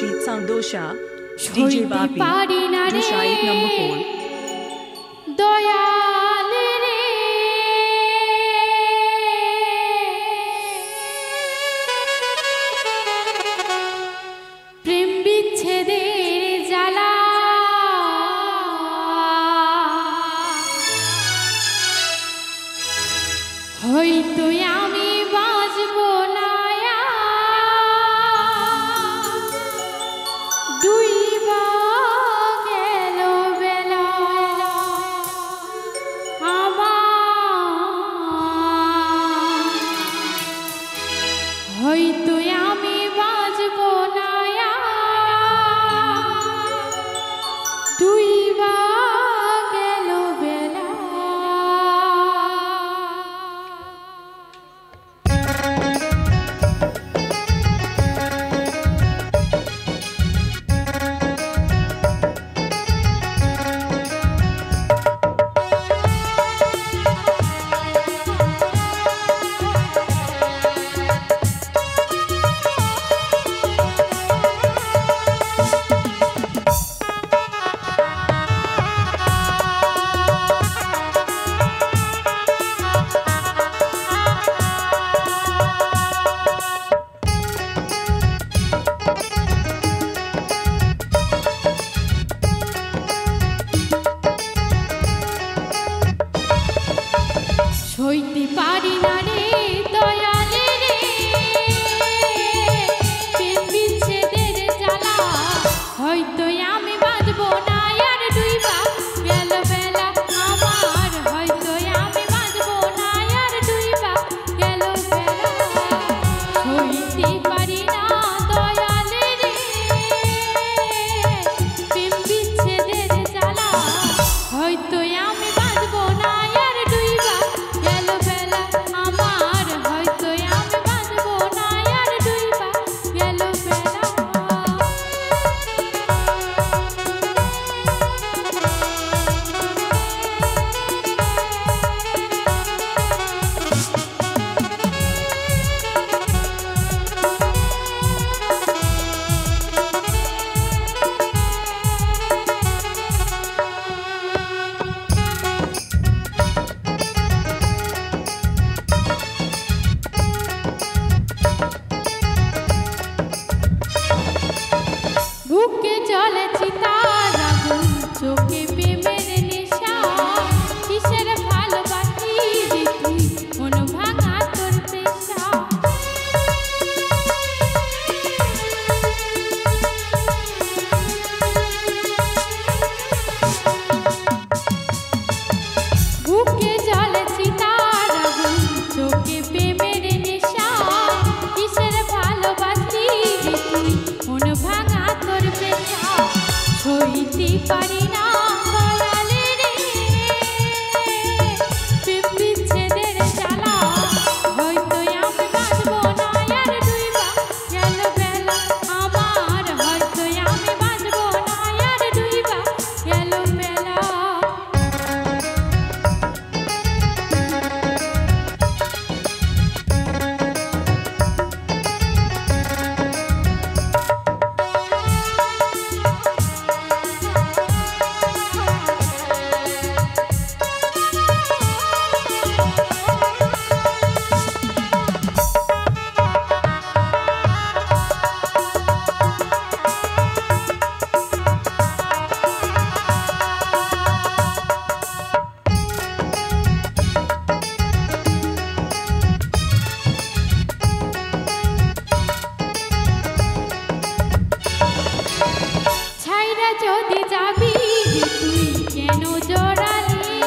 Rashid Sandosha, DJ Bapi, Dusha 8 number 4. দয়ালে রে প্রেম বিচ্ছেদের জ্বালা হয়তো আমি বাঁচব না ডুইবা গেল বেলা আমার হয়তো আমি বাঁচব না ডুইবা গেল বেলা সইতে পারি না রে দয়ালে রে প্রেম বিচ্ছেদের জ্বালা হয়তো আমি বাঁচব না আর ডুইবা গেল বেলা আমার হয়তো আমি বাঁচব না আর ডুইবা গেল বেলা সইতে পারি না দয়ালে রে প্রেম বিচ্ছেদের জ্বালা হয়তো আমি বাঁচব না আর ডুইবা গেল বেলা আমার হয়তো আমি বাঁচব না আর ডুইবা গেল বেলা বুকে চলেছি তার আগুন চোখে প্রেমের নেশা কিসের ভালোবাসি রে তুই মন ভাঙা তোর পেশা বুকে চলেছি তার আগুন চোখে প্রেমের নেশা কিসের ভালোবাসি রে তুই মন ভাঙা তোর পেশা সইতে পারি না দয়ালে রে প্রেম বিচ্ছেদের জ্বালা হয়তো আমি বাঁচব না আর ডুইবা গেল বেলা আমার হয়তো আমি বাঁচব না আর ডুইবা গেল বেলা ছাইরা যদি যাবি রে তুই কেন জড়ালি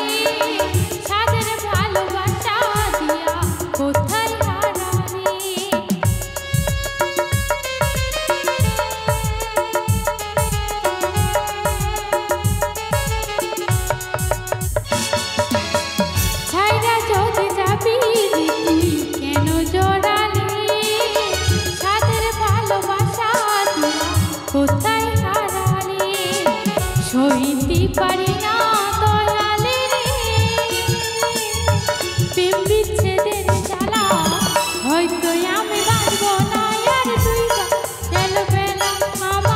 সাদের ভালোবাসা দিয়া কোথায় হারালি ছাইরা যদি যাবি রে তুই কেন জড়ালি সাদের ভালোবাসা দিয়া কোথায় হারালি সইতে পারি না দয়ালে রে প্রেম বিচ্ছেদের জ্বালা হয়তো আমি বাঁচব না আর ডুইবা গেল বেলা আমার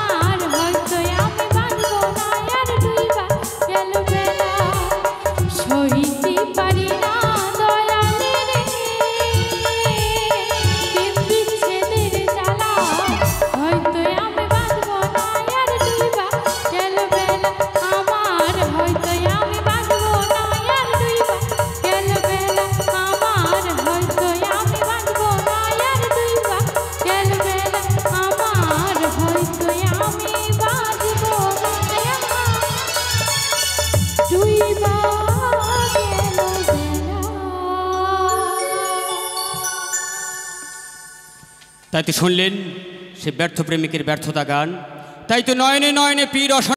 তাই তো শুনলেন সে ব্যর্থ প্রেমিকের ব্যর্থতা গান। তাই তো নয়নে নয়নে পীর